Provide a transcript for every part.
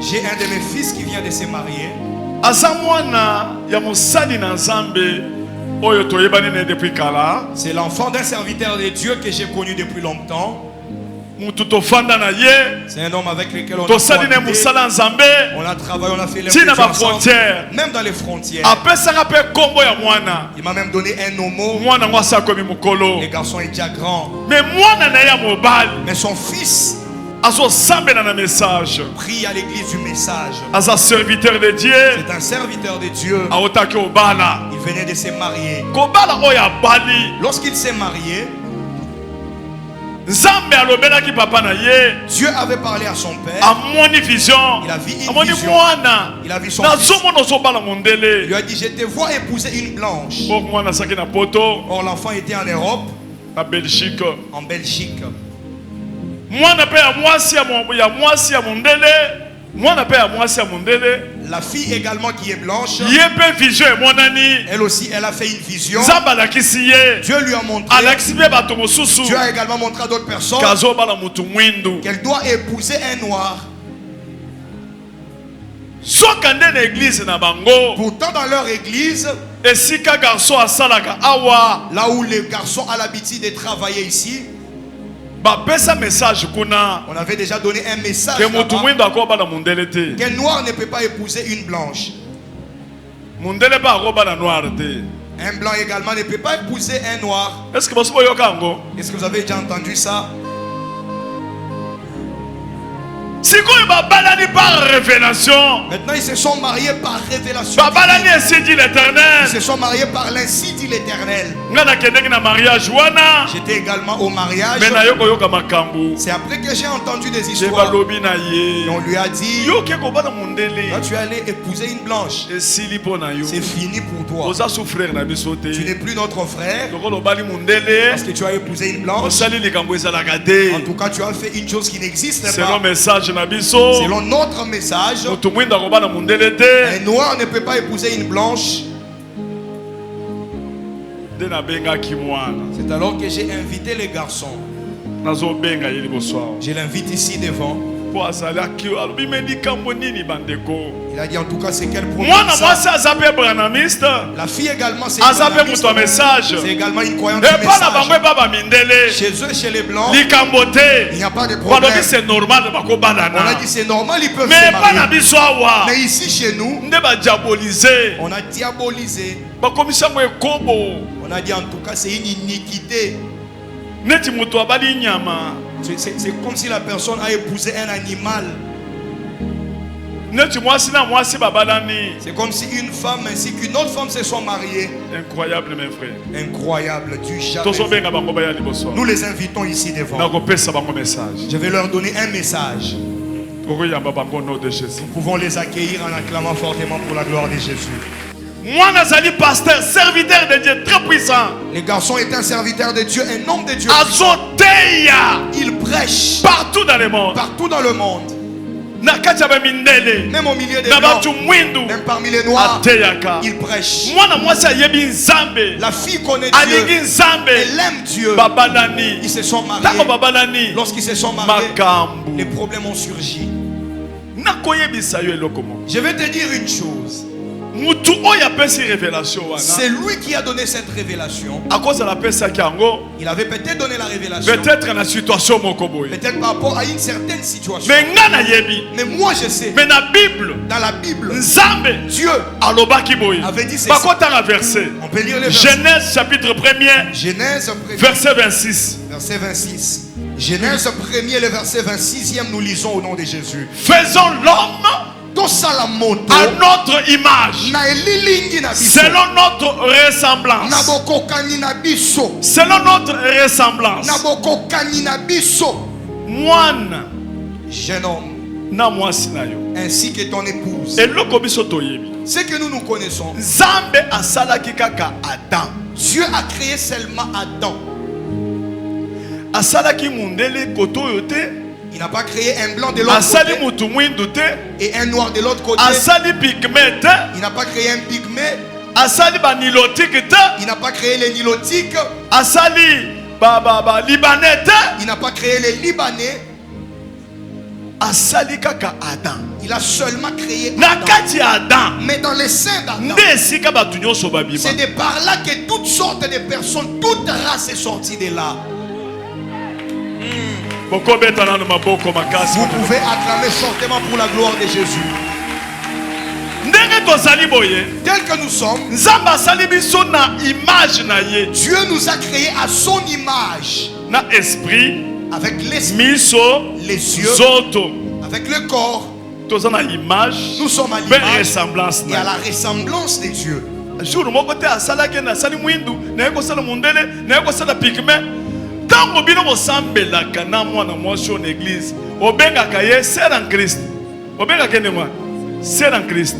J'ai un de mes fils qui vient de se marier. C'est l'enfant d'un serviteur de Dieu que j'ai connu depuis longtemps. C'est un homme avec lequel on a travaillé, on a fait les choses ensemble, même dans les frontières. Il m'a même donné un homo. Le garçon est déjà grand. Mais son fils prie à l'église du message. C'est un serviteur de Dieu. Il venait de se marier. Lorsqu'il s'est marié, Dieu avait parlé à son père. Il a vu une vision. Il a vu son fils. Il lui a dit, je te vois épouser une blanche. Or l'enfant était en Europe, en Belgique. La fille également qui est blanche, elle aussi elle a fait une vision. Dieu lui a montré. Dieu a également montré à d'autres personnes qu'elle doit épouser un noir. Pourtant dans leur église, là où les garçons ont l'habitude de travailler ici, on avait déjà donné un message qu'un noir ne peut pas épouser une blanche. Un blanc également ne peut pas épouser un noir. Est-ce que vous avez déjà entendu ça? Maintenant ils se sont mariés par révélation. Ils se sont mariés par l'insi dit l'Éternel. J'étais également au mariage. C'est après que j'ai entendu des histoires. Et on lui a dit, là, tu es allé épouser une blanche. C'est fini pour toi. Tu n'es plus notre frère parce que tu as épousé une blanche. En tout cas tu as fait une chose qui n'existe pas. Selon notre message, un noir ne peut pas épouser une blanche. C'est alors que j'ai invité les garçons. Je l'invite ici devant. Il a dit en tout cas c'est quel problème ça? La fille également c'est également une croyante du message. Chez eux, chez les blancs, il n'y a pas de problème. On a dit c'est normal, ils peuvent se marier. Mais ici chez nous, on a diabolisé. On a dit en tout cas c'est une iniquité. C'est comme si la personne a épousé un animal. C'est comme si une femme ainsi qu'une autre femme se sont mariées. Incroyable, mes frères. Incroyable, du jamais. Nous les invitons ici devant. Je vais leur donner un message. Nous pouvons les accueillir en acclamant fortement pour la gloire de Jésus. Moi, Nazali, pasteur, serviteur de Dieu, très puissant. Les garçons étaient un serviteur de Dieu, un homme de Dieu. Il prêche partout dans le monde. Partout dans le monde. Même au milieu des blancs, même parmi les noirs, il prêche. La fille connaît Dieu. Elle aime Dieu. Ils se sont mariés. Lorsqu'ils se sont mariés, les problèmes ont surgi. Je vais te dire une chose. C'est lui qui a donné cette révélation. Il avait peut-être donné la révélation. Peut-être par rapport à une certaine situation. Mais moi je sais. Dans la Bible, Dieu avait dit ceci. On peut lire le verset. Genèse chapitre 1er. Genèse 1er. Verset 26. Verset 26. Genèse 1er, le verset 26e, nous lisons au nom de Jésus. Faisons l'homme à notre image, selon notre ressemblance. Selon notre ressemblance. Moine, jeune homme, ainsi que ton épouse. Ce que nous connaissons, Dieu a créé seulement Adam. Il n'a pas créé un blanc de l'autre côté et un noir de l'autre côté. Il n'a pas créé un pygmée. Il n'a pas créé les nilotiques. Il n'a pas créé les libanais. Il a seulement créé Adam. Mais dans les seins d'Adam, c'est de par là que toutes sortes de personnes, toute race est sortie de là. Vous pouvez acclamer fortement pour la gloire de Jésus. Tel que nous sommes, Dieu nous a créés à son image. Avec l'esprit, les yeux, avec le corps. Nous sommes à l'image et à la ressemblance de Dieu. Tant que vous sambelaka na mwana mwasi en église, obengaka ye sœur en Christ. Obengaka moi, sœur en Christ.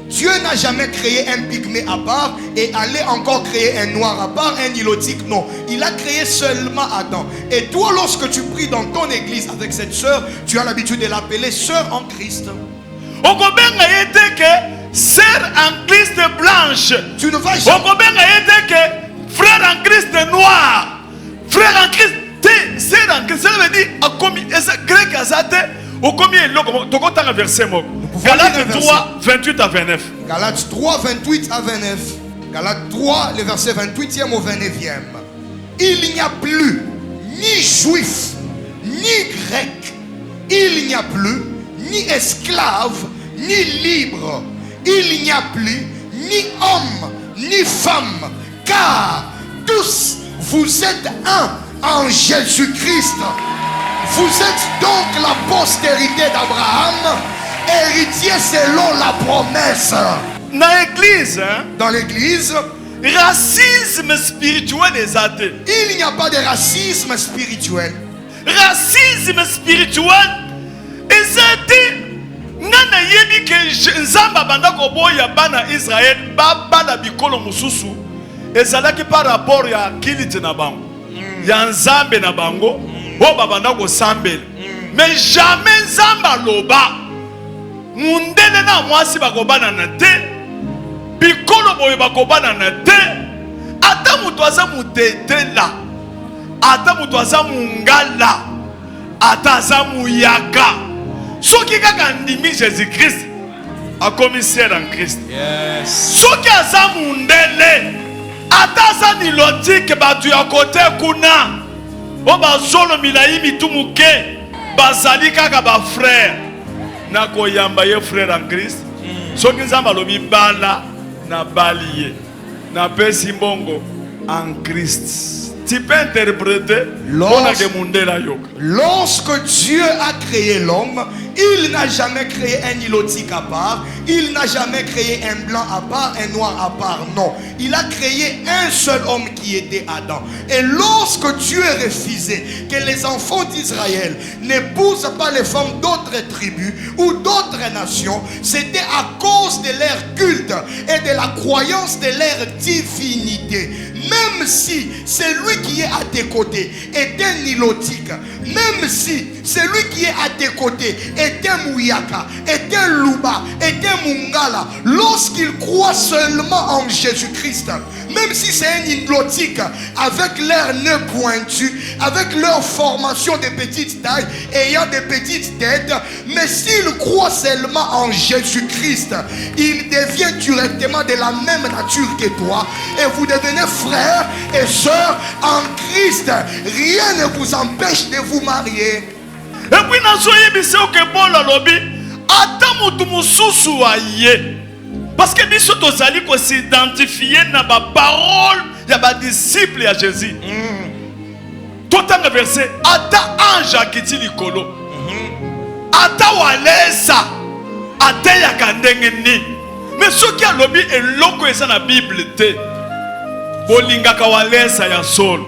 Dieu n'a jamais créé un pygmée à part et allait encore créer un noir à part, un nilotique. Non, il a créé seulement Adam. Et toi, lorsque tu pries dans ton église avec cette sœur, tu as l'habitude de l'appeler sœur en Christ. Okobenga yete que sœur en Christ blanche. Tu ne vas jamais. Okobenga yete que frère en Christ noir. Frère en Christ, c'est en Christ. Ça veut dire, grec azate, au combien le verset mot. Galates 3, 28 à 29. Galates 3, 28 à 29. Galates 3, le verset 28e au 29e. Il n'y a plus ni juif, ni grec. Il n'y a plus ni esclave, ni libre. Il n'y a plus ni homme, ni femme. Car tous vous êtes un en Jésus-Christ. Vous êtes donc la postérité d'Abraham, héritier selon la promesse. Dans l'église, racisme spirituel est athée. Il n'y a pas de racisme spirituel. Racisme spirituel est athée. Nana yebi ke nzamba banda ko boya bana Israël ba bana bikolo mususu. Ezalaki par rapport ya kilite na bango ya nzambe na bango o babanda ko sambela mais jamais nzamba loba mundele na mwasi bakobana na te bikolo boye bakobana na te ata mutu aza mutetela ata mutu aza mungala ata aza muyaka soki kaka ndimi Jésus Christ a commissaire en Christ. Yes. Soki aza mundele Ataza ni lotique batu ya kote kuna. Oba zolo milai mitumuke. Bazali kaka ba frère. Na koyamba ye frère en Christ. Soki nzamba lobi bala na baliye. Na pesi mbongo en Christ. Tu peux interpréter lorsque Dieu a créé l'homme, il n'a jamais créé un nilotique à part, il n'a jamais créé un blanc à part, un noir à part, non. Il a créé un seul homme qui était Adam. Et lorsque Dieu refusait que les enfants d'Israël n'épousent pas les femmes d'autres tribus ou d'autres nations, c'était à cause de leur culte et de la croyance de leur divinité. Même si celui qui est à tes côtés est un nilotique, même si celui qui est à tes côtés est un mouyaka, est un louba, est un mungala, lorsqu'il croit seulement en Jésus-Christ, même si c'est un nilotique avec leur nez pointu, avec leur formation de petite taille, ayant des petites têtes, mais s'il croit seulement en Jésus-Christ, il devient directement de la même nature que toi et vous devenez frères et sœurs en Christ. Rien ne vous empêche de vous marier. Et puis parce que nous sommes s'identifier dans la parole de ba disciples à Jésus. Tout un verset ata ange akiti likolo. Ata walesa ata ya kandenge ni. Mais ce qui a lobby est loko eza na Bible te. Bolingaka walesa ya solo.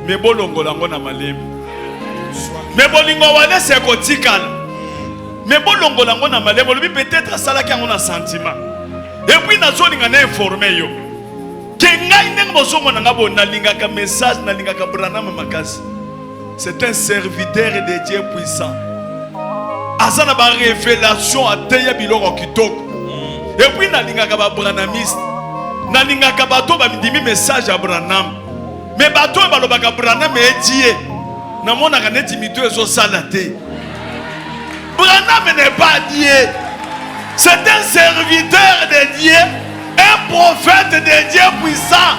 Mais bolongola ngo na malemi. Mais bolingo walesa ya kotikala. Mais bolongola ngo na malemi. Lobi peut-être sala ki ngona sentiment. Et puis nazolinga na informer yo. Kengai ndenge bosomo na ngabo na lingaka message na lingaka Branham makasi. C'est un serviteur de Dieu puissant. Azana ba révélation a teya biloko kitoko. Et puis na lingaka ba Branhamiste. Na lingaka bato ba midimi message à Branham. Mais bato ba lobaka Branham e die. Na mona ka neti mito ezo sala te. Branham n'est pas Dieu. C'est un serviteur de Dieu, un prophète de Dieu puissant.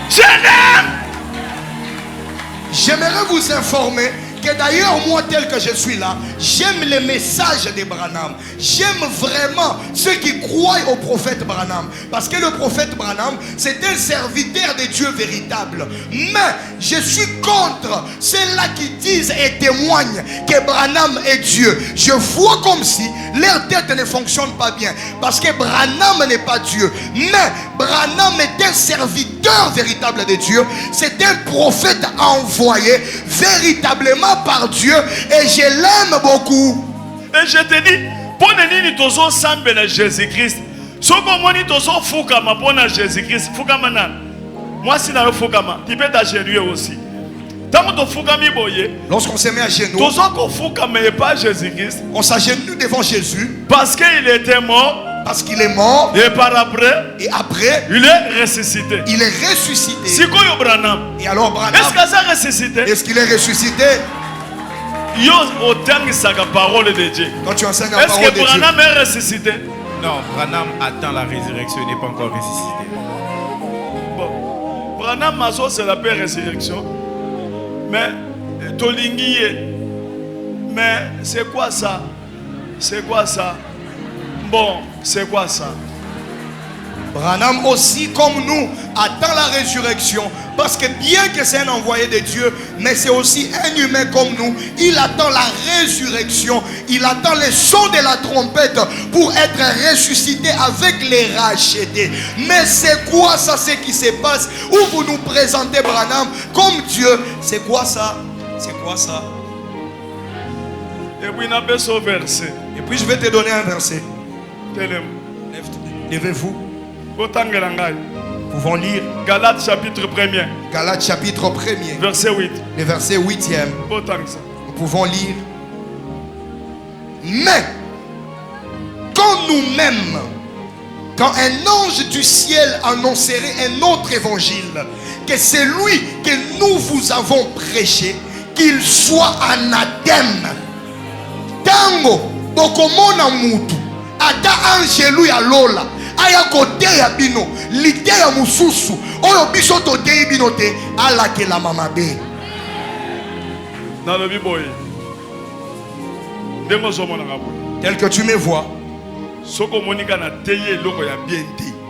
Je l'aime. J'aimerais vous informer que d'ailleurs, moi tel que je suis là, j'aime les messages de Branham. J'aime vraiment ceux qui croient au prophète Branham. Parce que le prophète Branham, c'est un serviteur de Dieu véritable. Mais je suis contre ceux-là qui disent et témoignent que Branham est Dieu. Je vois comme si leur tête ne fonctionne pas bien. Parce que Branham n'est pas Dieu. Mais Branham est un serviteur véritable de Dieu. C'est un prophète envoyé véritablement par Dieu, et je l'aime beaucoup. Et je te dis, pour nini tozo sambe na Jésus-Christ. Soko moni tozo fukama pour na Jésus-Christ. Fukama na. Moi si na fukama, tu peux t'agenouiller aussi. Tant que fukami boye. Lorsqu'on se met à genoux, tozo ko fukama et pas Jésus-Christ. On s'agenouille devant Jésus. Parce qu'il était mort. Parce qu'il est mort. Et par après. Et après. Il est ressuscité. Il est ressuscité. Si quoi Branham. Et alors Branham. Est-ce que ça ressuscité? Est-ce qu'il est ressuscité? Yo autant sa parole de Dieu. Quand tu enseignes la parole de Dieu. Est-ce que Branham est ressuscité? Non, Branham attend la résurrection, il n'est pas encore ressuscité. Bon, Branham Maso c'est la paix résurrection. Mais Tolingi, mais c'est quoi ça? C'est quoi ça? Bon, c'est quoi ça? Branham aussi, comme nous, attend la résurrection. Parce que bien que c'est un envoyé de Dieu, mais c'est aussi un humain comme nous. Il attend la résurrection. Il attend le son de la trompette pour être ressuscité avec les rachetés. Mais c'est quoi ça, ce qui se passe? Où vous nous présentez Branham comme Dieu? C'est quoi ça? C'est quoi ça? Et puis, on a besoin de verset. Et puis je vais te donner un verset. Levez-vous. Nous pouvons lire Galates chapitre 1er. Galates chapitre 1er. Verset 8. Le verset 8e. Nous pouvons lire. Mais quand nous-mêmes, quand un ange du ciel annoncerait un autre évangile, que c'est lui que nous vous avons prêché, qu'il soit anathème. Tango, bokomona mutu, ata ange ya lola. Aya kote ya bino, lite ya mususu, oyo biso tote bino te, ala ke la mama be. Dans le biboy. Tel que tu me vois,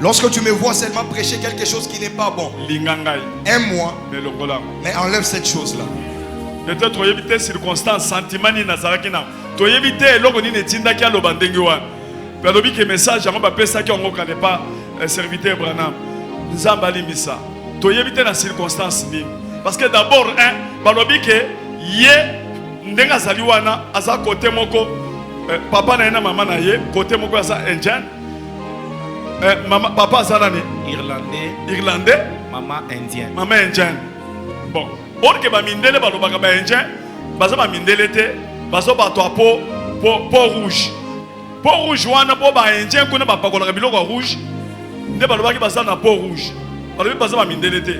lorsque tu me vois seulement prêcher quelque chose qui n'est pas bon, aime-moi, mais enlève cette chose-là. Peut-être tu as évité circonstances, sentiments, tu as évité l'eau ni netinda qui a l'obandengiwa. Pelobi que message, on va passer ça qui on ne connaît pas serviteur Branham. Zambali misa. Tu as évité la circonstance ni. Parce que d'abord pelobi que yé ndenga zaliwana asa côté moko papa na ena maman na yé côté moko asa indien. Maman papa asa nani irlandais, maman indienne. Maman indienne. Bon. Or que ba mindele ba lobaka ba indien, baza ba mindele te, bazo ba to po rouge. Po rouge wana po ba indien kuna ba pakola biloko rouge. Nde ba lobaki baza na po rouge. Ba lobi baza ba mindele te.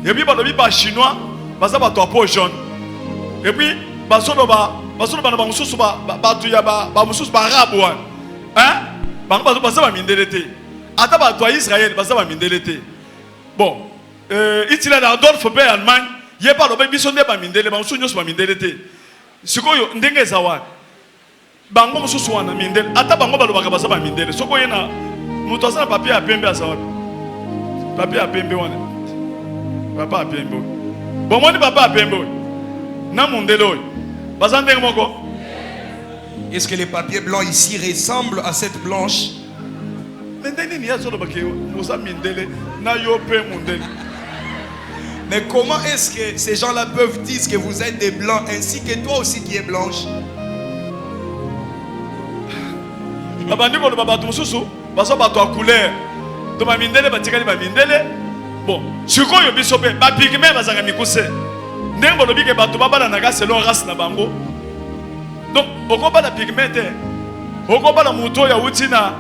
Et puis ba lobi ba chinois, baza ba to po jaune. Et puis bazo ba na ba mususu ba tu ya ba mususu ba arabe wana. Hein? Baza ba mindele te. Ata ba to Israël baza ba mindele te. Bon, itila na Adolphe pe Allemagne. Il n'y a pas de biso nde ba mindele ba musu nyoso ba mindele te. Sikoyo ndenge zawa. Bango musu wana mindele ata bango ba lobaka basa ba mindele. Soko yena muto asana papier a pembe asawa. Papier a pembe wana. Papa a pembe. Bon moni papa a pembe. Na mondele oy. Basa ndenge moko. Est-ce que les papiers blancs ici ressemblent à cette blanche? Mais ndenge ni ya solo ba ke musa mindele na yo pe mondele. Mais comment est-ce que ces gens-là peuvent dire que vous êtes des blancs ainsi que toi aussi qui es blanche? Bon, sikoyo biso pe ba pigme bazanga mikuse. Ndembo lobi ke bato babala na selon race na bango. Donc okoba la pigme te. Okoba la muto ya uti na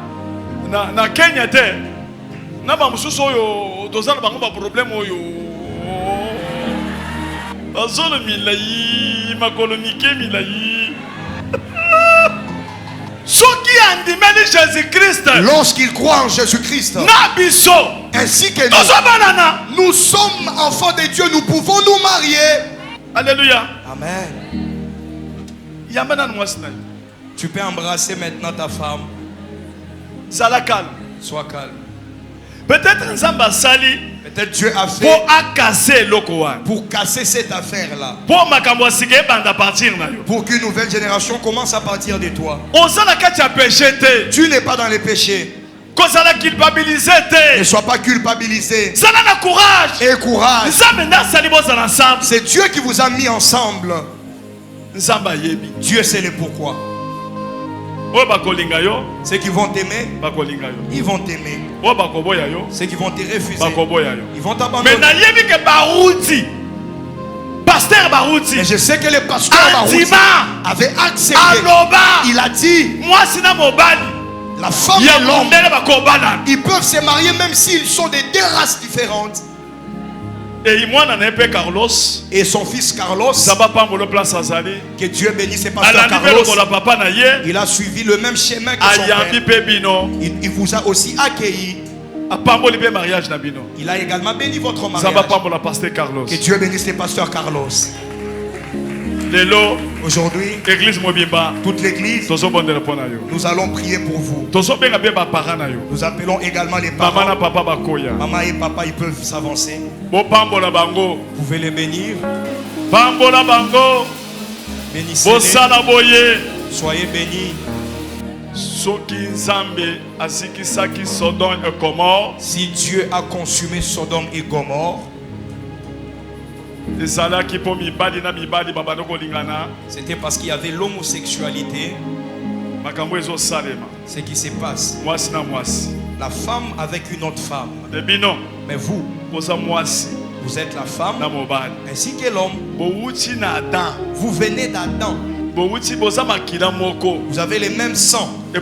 Kenya te. Na ba mususu oyo dozana bango ba problème oyo. Azolo milai, makolonike milai. lorsqu'il croit en Jésus-Christ, ainsi que nous sommes enfants de Dieu, nous pouvons nous marier. Alléluia. Amen. Tu peux embrasser maintenant ta femme. Sois calme. Sois calme. Peut-être Dieu a fait pour casser cette affaire-là. Pour qu'une nouvelle génération commence à partir de toi. Tu n'es pas dans les péchés. Ne sois pas culpabilisé. Et courage. C'est Dieu qui vous a mis ensemble. Dieu sait le pourquoi. Ceux qui vont t'aimer, ils vont t'aimer. Ceux qui vont te refuser, ils vont t'abandonner. Mais je sais que le pasteur Barouti avait accepté. Il a dit, la femme et l'homme, ils peuvent se marier même s'ils sont de deux races différentes. Et son fils Carlos, que Dieu bénisse ses pasteurs Carlos, il a suivi le même chemin que son père. Il vous a aussi accueilli. Il a également béni votre mariage. Que Dieu bénisse les pasteurs Carlos. Aujourd'hui, toute l'église, nous allons prier pour vous. Nous appelons également les parents. Maman et papa, ils peuvent s'avancer. Vous pouvez les bénir. Bénissez-les. Soyez bénis. Si Dieu a consumé Sodome et Gomorrhe, c'était parce qu'il y avait l'homosexualité. Ce qui se passe, la femme avec une autre femme. Mais vous, vous êtes la femme ainsi que l'homme. Vous venez d'Adam. Vous avez les mêmes sangs. Et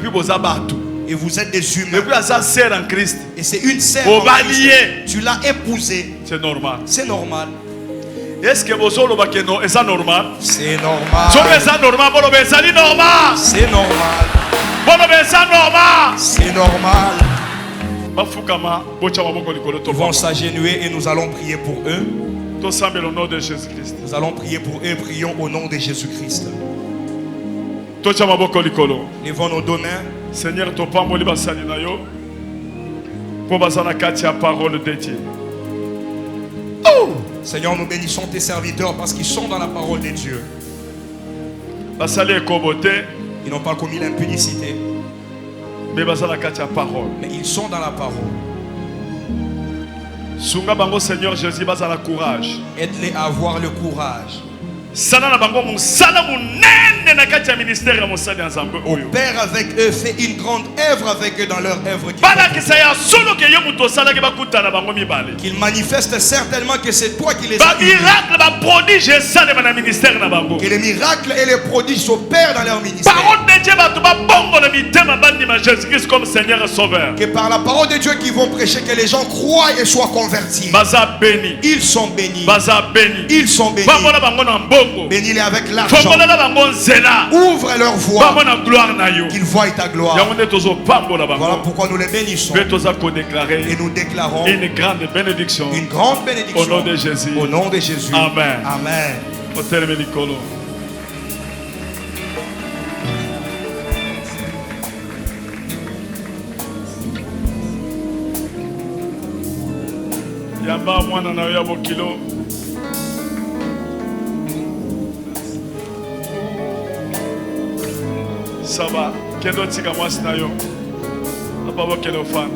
vous êtes des humains. Et c'est une sœur en Christ. Tu l'as épousée. C'est normal. C'est normal. Est-ce que vous avez c'est normal? C'est normal. C'est normal. C'est normal. C'est normal. Ils vont s'agenouiller et nous allons prier pour eux. Nous allons prier pour eux. Prions au nom de Jésus-Christ. Levons nos deux mains. Seigneur, tu parole de Dieu. Oh! Seigneur, nous bénissons tes serviteurs parce qu'ils sont dans la parole de Dieu. Ils n'ont pas commis l'impudicité, mais ils sont dans la parole. Seigneur Jésus, aide-les à avoir le courage. Père avec eux, fait une grande œuvre avec eux dans leur œuvre. Qu'ils manifestent certainement que c'est toi qui les as unis. Que les miracles et les prodiges s'opèrent dans leur ministère. Que par la parole de Dieu qu'ils vont prêcher, que les gens croient et soient convertis. Ils sont bénis. Ils sont bénis. Bénis-les avec l'argent. Ouvre leur voix. Qu'ils voient ta gloire. Voilà pourquoi nous les bénissons. Et nous déclarons une grande bénédiction. Au nom de Jésus. Au nom de Jésus. Amen. Amen. Yamba mwana na yo bokilo. Ça va. Kendo tika mwasi na yo. Papa bokelo fan.